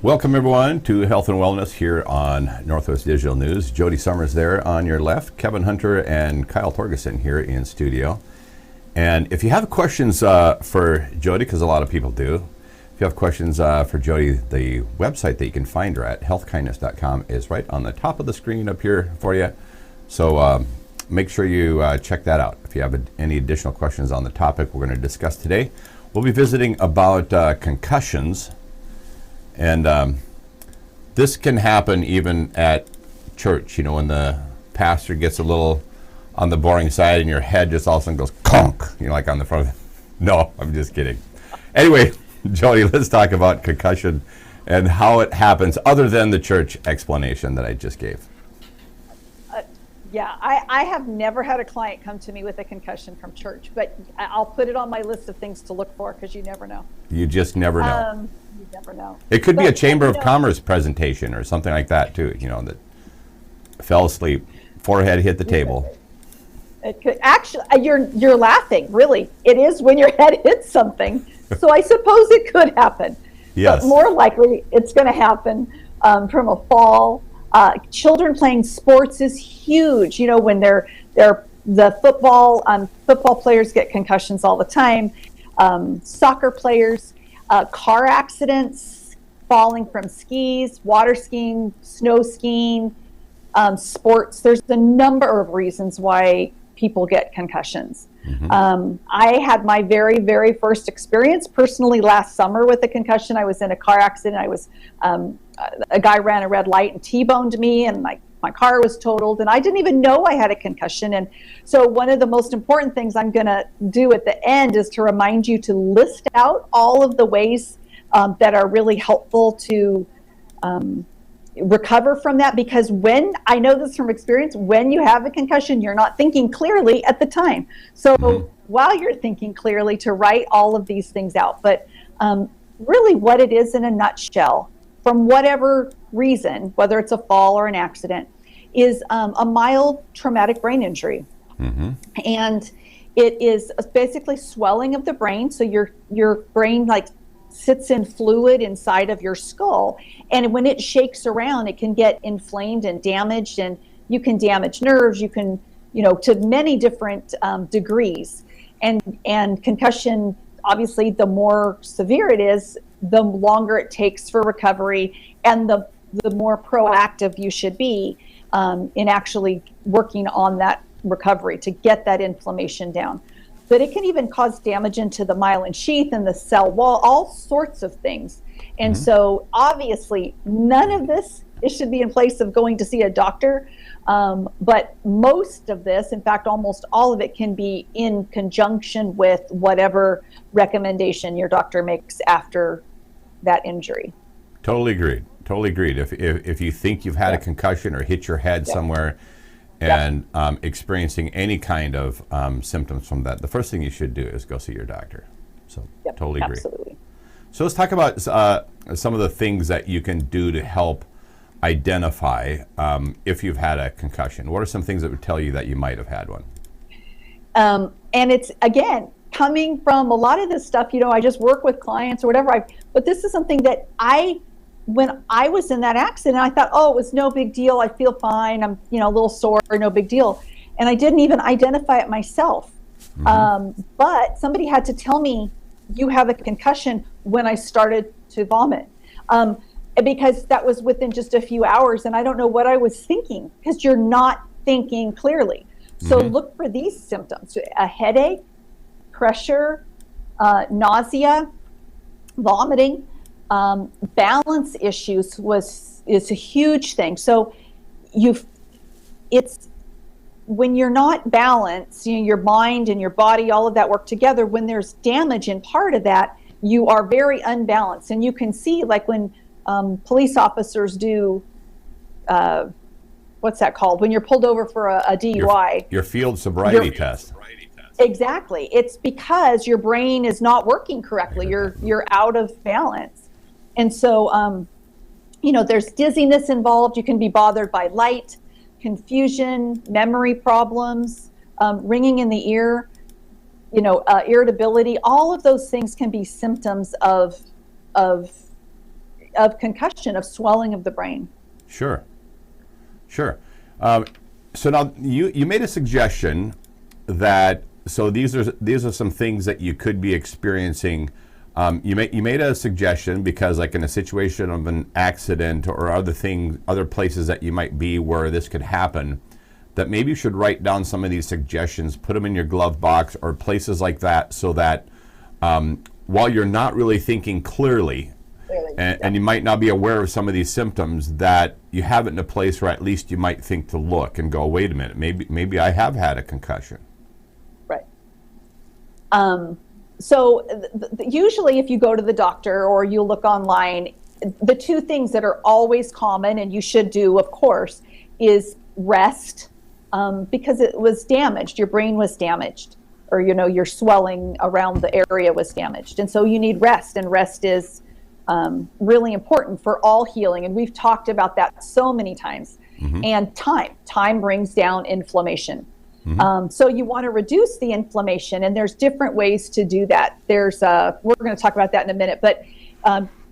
Welcome everyone to Health and Wellness here on Northwest Digital News. Jody Summers there on your left, Kevin Hunter and Kyle Torgerson here in studio. And if you have questions for Jody, because a lot of people do, if you have questions for Jody, the website that you can find her at, healthkindness.com, is right on the top of the screen up here for you. So make sure you check that out. If you have any additional questions on the topic we're going to discuss today, we'll be visiting about concussions. And this can happen even at church, you know, when the pastor gets a little on the boring side and your head just all of a sudden goes conk, you know, like on the front of it. No, I'm just kidding. Anyway, Jody, let's talk about concussion and how it happens other than the church explanation that I just gave. Yeah, I have never had a client come to me with a concussion from church, but I'll put it on my list of things to look for because you never know. You just never know. You never know. It could be a Chamber of Commerce presentation or something like that too, you know, that fell asleep, forehead hit the table. It could actually, you're laughing, really. It is when your head hits something. So I suppose it could happen. Yes. But more likely it's going to happen from a fall. Children playing sports is huge. You know, when the football players get concussions all the time. Soccer players, car accidents, falling from skis, water skiing, snow skiing, sports. There's a number of reasons why people get concussions. Mm-hmm. I had my very, very first experience personally last summer with a concussion. I was in a car accident. I was a guy ran a red light and T-boned me, and my car was totaled, and I didn't even know I had a concussion. And so one of the most important things I'm going to do at the end is to remind you to list out all of the ways that are really helpful to recover from that, because when I know this from experience, when you have a concussion, you're not thinking clearly at the time. So while you're thinking clearly, to write all of these things out. But really what it is in a nutshell, from whatever reason, whether it's a fall or an accident, is a mild traumatic brain injury. Mm-hmm. And it is basically swelling of the brain. So your brain like sits in fluid inside of your skull, and when it shakes around, it can get inflamed and damaged, and you can damage nerves. You can, you know, to many different degrees. And concussion, obviously, the more severe it is, the longer it takes for recovery, and the more proactive you should be in actually working on that recovery to get that inflammation down. But it can even cause damage into the myelin sheath and the cell wall, all sorts of things. And so obviously none of this, it should be in place of going to see a doctor. But most of this, in fact, almost all of it, can be in conjunction with whatever recommendation your doctor makes after that injury. Totally agreed. Totally agreed. If you think you've had a concussion or hit your head somewhere, and experiencing any kind of symptoms from that, the first thing you should do is go see your doctor. So totally agree. Absolutely. So let's talk about some of the things that you can do to help identify if you've had a concussion. What are some things that would tell you that you might have had one? And it's, again, coming from a lot of this stuff, you know, I just work with clients or whatever, but this is something that when I was in that accident, I thought, oh, it was no big deal. I feel fine. I'm, you know, a little sore, no big deal. And I didn't even identify it myself. Mm-hmm. But somebody had to tell me, you have a concussion, when I started to vomit. Because that was within just a few hours, and I don't know what I was thinking, because you're not thinking clearly. So look for these symptoms: a headache, pressure, nausea, vomiting. Balance issues is a huge thing. So it's when you're not balanced, you know, your mind and your body, all of that work together. When there's damage in part of that, you are very unbalanced. And you can see, like when police officers do, what's that called? When you're pulled over for a DUI. Your field sobriety test. Exactly. It's because your brain is not working correctly. You're out of balance. And so, you know, there's dizziness involved. You can be bothered by light, confusion, memory problems, ringing in the ear, you know, irritability. All of those things can be symptoms of of concussion, of swelling of the brain. Sure. So now you made a suggestion that, so these are some things that you could be experiencing. You made a suggestion because, like, in a situation of an accident or other places that you might be where this could happen, that maybe you should write down some of these suggestions, put them in your glove box or places like that, so that while you're not really thinking clearly, and you might not be aware of some of these symptoms, that you have it in a place where at least you might think to look and go, wait a minute, maybe I have had a concussion. Right. So usually if you go to the doctor or you look online, the two things that are always common, and you should do, of course, is rest, because it was damaged, your brain was damaged, or your swelling around the area was damaged. And so you need rest, and rest is really important for all healing. And we've talked about that so many times. Mm-hmm. And time brings down inflammation. Mm-hmm. So you want to reduce the inflammation, and there's different ways to do that. We're going to talk about that in a minute, but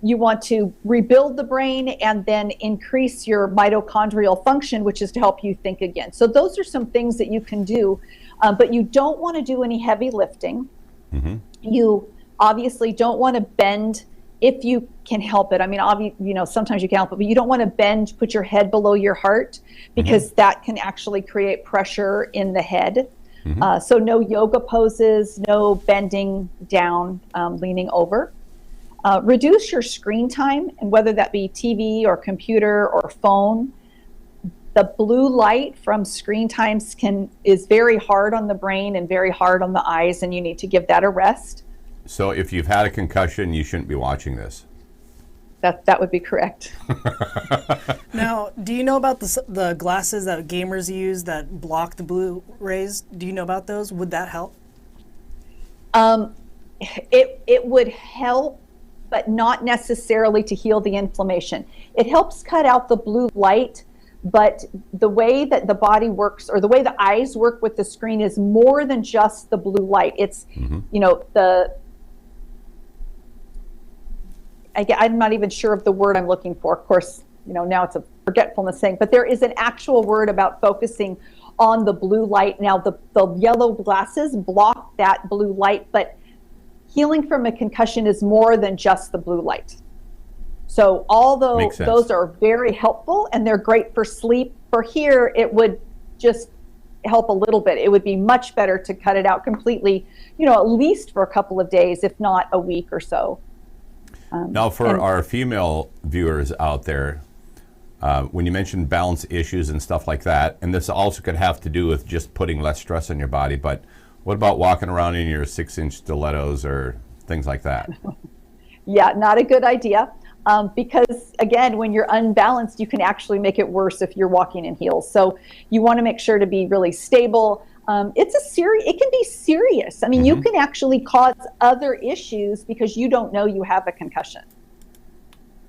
you want to rebuild the brain and then increase your mitochondrial function, which is to help you think again. So those are some things that you can do, but you don't want to do any heavy lifting. Mm-hmm. You obviously don't want to bend if you can help it. I mean, sometimes you can help it, but you don't want to bend, put your head below your heart, because mm-hmm. that can actually create pressure in the head. Mm-hmm. So no yoga poses, no bending down, leaning over. Reduce your screen time, and whether that be TV or computer or phone. The blue light from screen times is very hard on the brain and very hard on the eyes, and you need to give that a rest. So if you've had a concussion, you shouldn't be watching this. That would be correct. Now, do you know about the glasses that gamers use that block the blue rays? Do you know about those? Would that help? It would help, but not necessarily to heal the inflammation. It helps cut out the blue light, but the way that the body works, or the way the eyes work with the screen, is more than just the blue light. It's, mm-hmm. I'm not even sure of the word I'm looking for. Of course, now it's a forgetfulness thing, but there is an actual word about focusing on the blue light. Now, the yellow glasses block that blue light, but healing from a concussion is more than just the blue light. So although those are very helpful and they're great for sleep, for here, it would just help a little bit. It would be much better to cut it out completely, at least for a couple of days, if not a week or so. Now, for our female viewers out there, when you mention balance issues and stuff like that, and this also could have to do with just putting less stress on your body, but what about walking around in your 6-inch stilettos or things like that? Yeah, not a good idea. Because again, when you're unbalanced, you can actually make it worse if you're walking in heels. So you want to make sure to be really stable. It can be serious. I mean, mm-hmm. you can actually cause other issues because you don't know you have a concussion.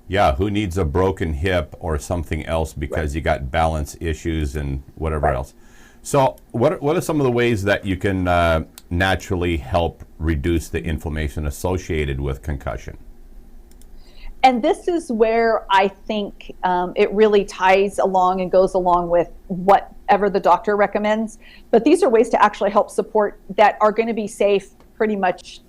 Yeah, who needs a broken hip or something else because right. you got balance issues and whatever right. else. So what are some of the ways that you can naturally help reduce the inflammation associated with concussion? And this is where I think it really ties along and goes along with whatever the doctor recommends. But these are ways to actually help support that are going to be safe pretty much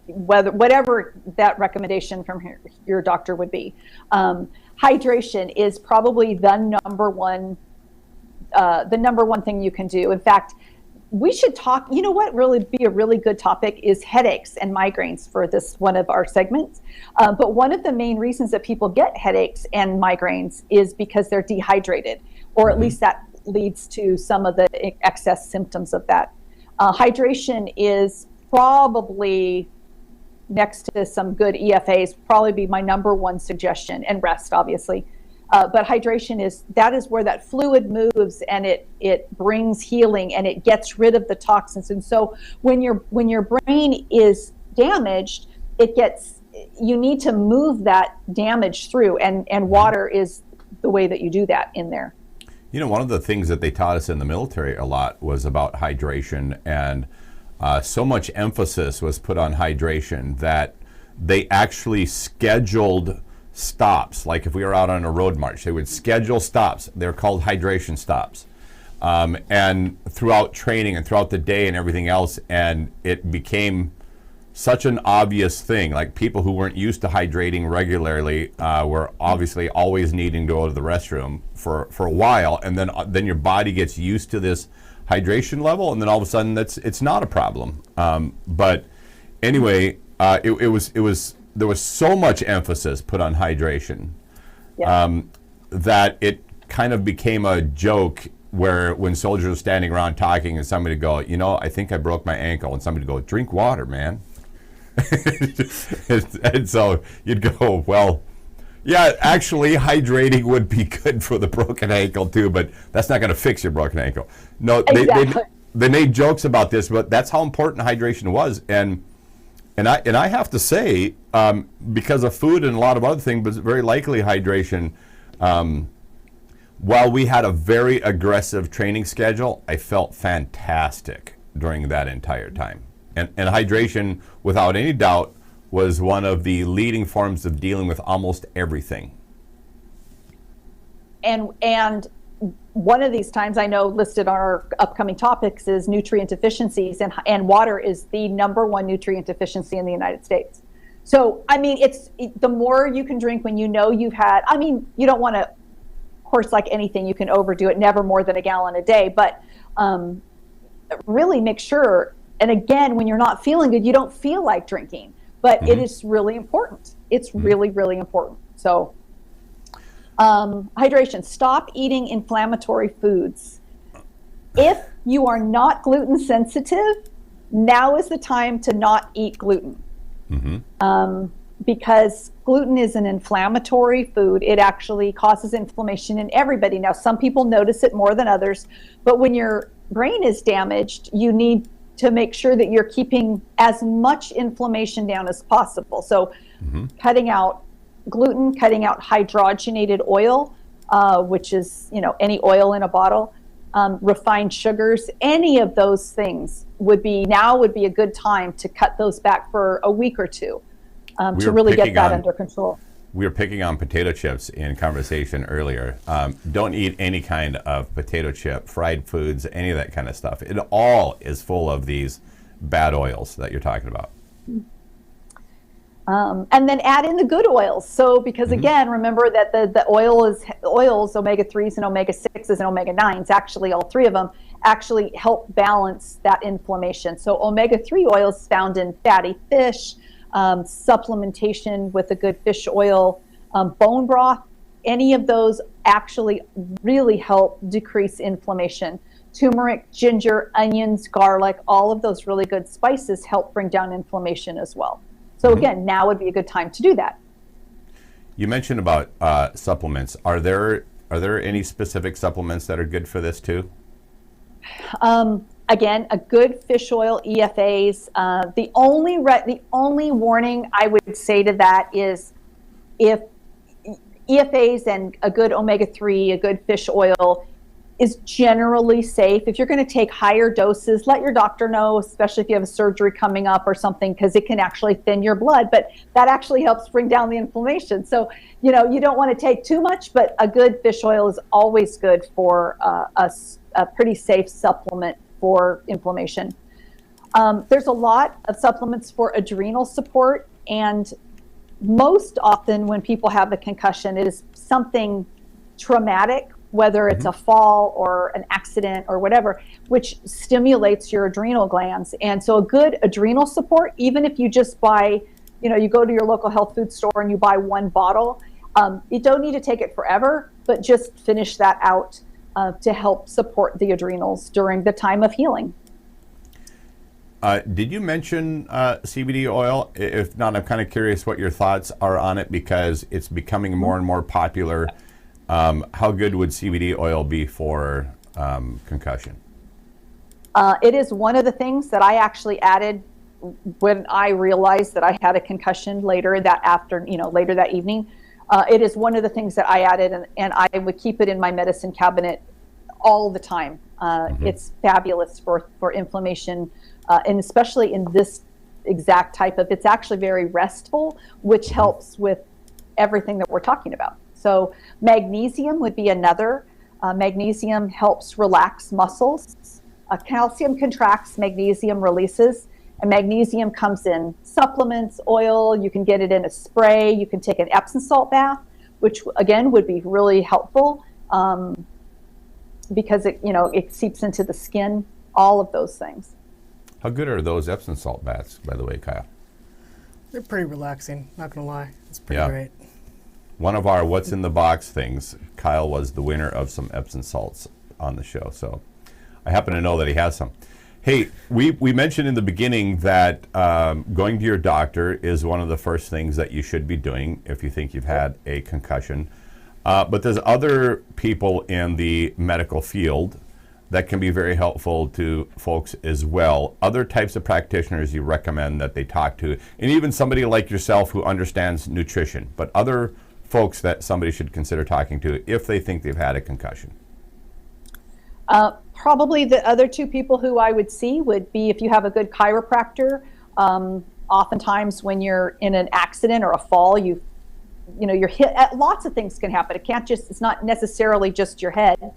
whatever that recommendation from your doctor would be. Hydration is probably the number one thing you can do. In fact, we should talk, what really be a really good topic is headaches and migraines for this one of our segments. But one of the main reasons that people get headaches and migraines is because they're dehydrated, or at least that leads to some of the excess symptoms of that. Hydration is probably, next to some good EFAs, probably be my number one suggestion, and rest, obviously. But hydration is where that fluid moves, and it brings healing, and it gets rid of the toxins. And so when your brain is damaged, you need to move that damage through, and water is the way that you do that in there. One of the things that they taught us in the military a lot was about hydration, and so much emphasis was put on hydration that they actually scheduled stops. Like if we were out on a road march, they would schedule stops. They're called hydration stops. And throughout training and throughout the day and everything else, and it became such an obvious thing. Like people who weren't used to hydrating regularly were obviously always needing to go to the restroom for a while, and then your body gets used to this hydration level, and then all of a sudden it's not a problem. But anyway, it was there was so much emphasis put on hydration that it kind of became a joke. Where when soldiers are standing around talking and somebody go, I think I broke my ankle, and somebody go, drink water, man. And so you'd go, well, yeah, actually hydrating would be good for the broken ankle too, but that's not going to fix your broken ankle. No, exactly. they made jokes about this, but that's how important hydration was. And I have to say, because of food and a lot of other things, but very likely hydration, while we had a very aggressive training schedule, I felt fantastic during that entire time. And hydration, without any doubt, was one of the leading forms of dealing with almost everything. And one of these times I know listed on our upcoming topics is nutrient deficiencies, and water is the #1 nutrient deficiency in the United States. So, I mean, the more you can drink when you've had, you don't want to, of course, like anything, you can overdo it, never more than a gallon a day, but really make sure, and again, when you're not feeling good, you don't feel like drinking, but it is really important. It's really, really important. So hydration, stop eating inflammatory foods. If you are not gluten sensitive, now is the time to not eat gluten. Because gluten is an inflammatory food. It actually causes inflammation in everybody. Now, some people notice it more than others, but when your brain is damaged, you need to make sure that you're keeping as much inflammation down as possible. So cutting out gluten, cutting out hydrogenated oil, which is, any oil in a bottle, refined sugars, any of those things would be a good time to cut those back for a week or two. To really get that under control. We were picking on potato chips in conversation earlier. Don't eat any kind of potato chip, fried foods, any of that kind of stuff. It all is full of these bad oils that you're talking about. And then add in the good oils. So, because again, remember that the oils, omega-3s and omega-6s and omega-9s, actually all three of them actually help balance that inflammation. So omega-3 oils found in fatty fish, supplementation with a good fish oil, bone broth, any of those actually really help decrease inflammation. Turmeric, ginger, onions, garlic, all of those really good spices help bring down inflammation as well. So again, now would be a good time to do that. You mentioned about supplements. Are there any specific supplements that are good for this too? Again, a good fish oil, EFAs. The only warning I would say to that is if EFAs and a good omega-3, a good fish oil is generally safe. If you're going to take higher doses, let your doctor know, especially if you have a surgery coming up or something, because it can actually thin your blood, but that actually helps bring down the inflammation. So, you don't want to take too much, but a good fish oil is always good for a pretty safe supplement for inflammation. There's a lot of supplements for adrenal support, and most often when people have a concussion, it is something traumatic, whether it's a fall or an accident or whatever, which stimulates your adrenal glands. And so a good adrenal support, even if you just buy, you go to your local health food store and you buy one bottle, you don't need to take it forever, but just finish that out to help support the adrenals during the time of healing. Did you mention CBD oil? If not, I'm kind of curious what your thoughts are on it, because it's becoming more and more popular. How good would CBD oil be for concussion? It is one of the things that I actually added when I realized that I had a concussion later that evening. It is one of the things that I added, and I would keep it in my medicine cabinet all the time. It's fabulous for inflammation, and especially in this exact type of, it's actually very restful, which helps with everything that we're talking about. So magnesium would be another. Magnesium helps relax muscles. Calcium contracts, magnesium releases. And magnesium comes in supplements, oil. You can get it in a spray. You can take an Epsom salt bath, which again would be really helpful because it seeps into the skin. All of those things. How good are those Epsom salt baths, by the way, Kyle? They're pretty relaxing, not gonna lie. It's pretty great. One of our What's in the Box things, Kyle was the winner of some Epsom salts on the show, so I happen to know that he has some. Hey, we mentioned in the beginning that going to your doctor is one of the first things that you should be doing if you think you've had a concussion. But there's other people in the medical field that can be very helpful to folks as well. Other types of practitioners you recommend that they talk to, and even somebody like yourself who understands nutrition, but other folks that somebody should consider talking to if they think they've had a concussion. Probably the other two people who I would see would be if you have a good chiropractor. Oftentimes when you're in an accident or a fall, you're hit. Lots of things can happen. It's not necessarily just your head.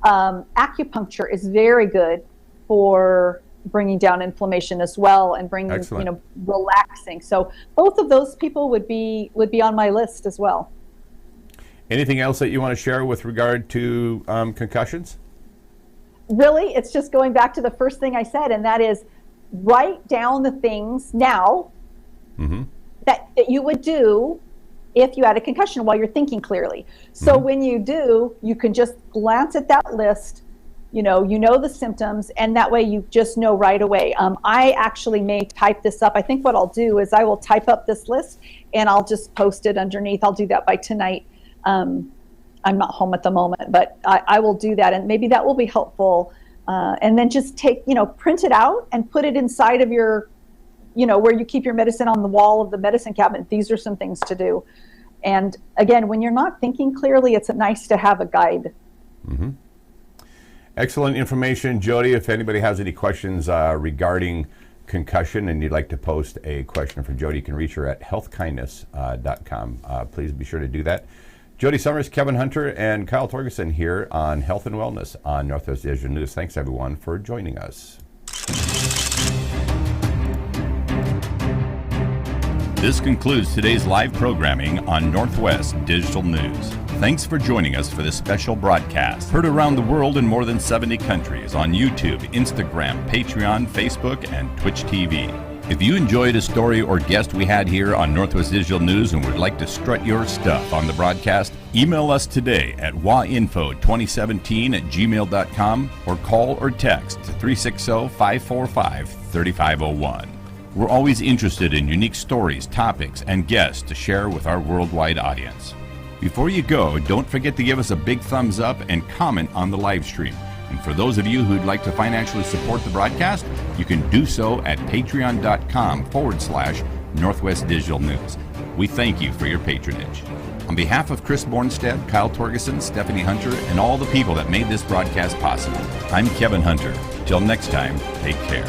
Acupuncture is very good for bringing down inflammation as well and bringing, relaxing. So both of those people would be on my list as well. Anything else that you want to share with regard to concussions? Really, it's just going back to the first thing I said, and that is write down the things now that you would do if you had a concussion while you're thinking clearly. So when you do, you can just glance at that list, you know the symptoms, and that way you just know right away. I actually may type this up. I think what I'll do is I will type up this list and I'll just post it underneath. I'll do that by tonight. I'm not home at the moment, but I will do that, and maybe that will be helpful. And then just print it out and put it inside of your, where you keep your medicine on the wall of the medicine cabinet. These are some things to do. And again, when you're not thinking clearly, it's nice to have a guide. Excellent information, Jody. If anybody has any questions regarding concussion and you'd like to post a question for Jody, you can reach her at healthkindness.com. Please be sure to do that. Jody Summers, Kevin Hunter, and Kyle Torgerson here on Health and Wellness on Northwest Digital News. Thanks, everyone, for joining us. This concludes today's live programming on Northwest Digital News. Thanks for joining us for this special broadcast. Heard around the world in more than 70 countries on YouTube, Instagram, Patreon, Facebook, and Twitch TV. If you enjoyed a story or guest we had here on Northwest Digital News and would like to strut your stuff on the broadcast, email us today at wainfo2017@gmail.com or call or text 360-545-3501. We're always interested in unique stories, topics, and guests to share with our worldwide audience. Before you go, don't forget to give us a big thumbs up and comment on the live stream. And for those of you who'd like to financially support the broadcast, you can do so at patreon.com/Northwest Digital News. We thank you for your patronage. On behalf of Chris Bornstead, Kyle Torgerson, Stephanie Hunter, and all the people that made this broadcast possible, I'm Kevin Hunter. Till next time, take care.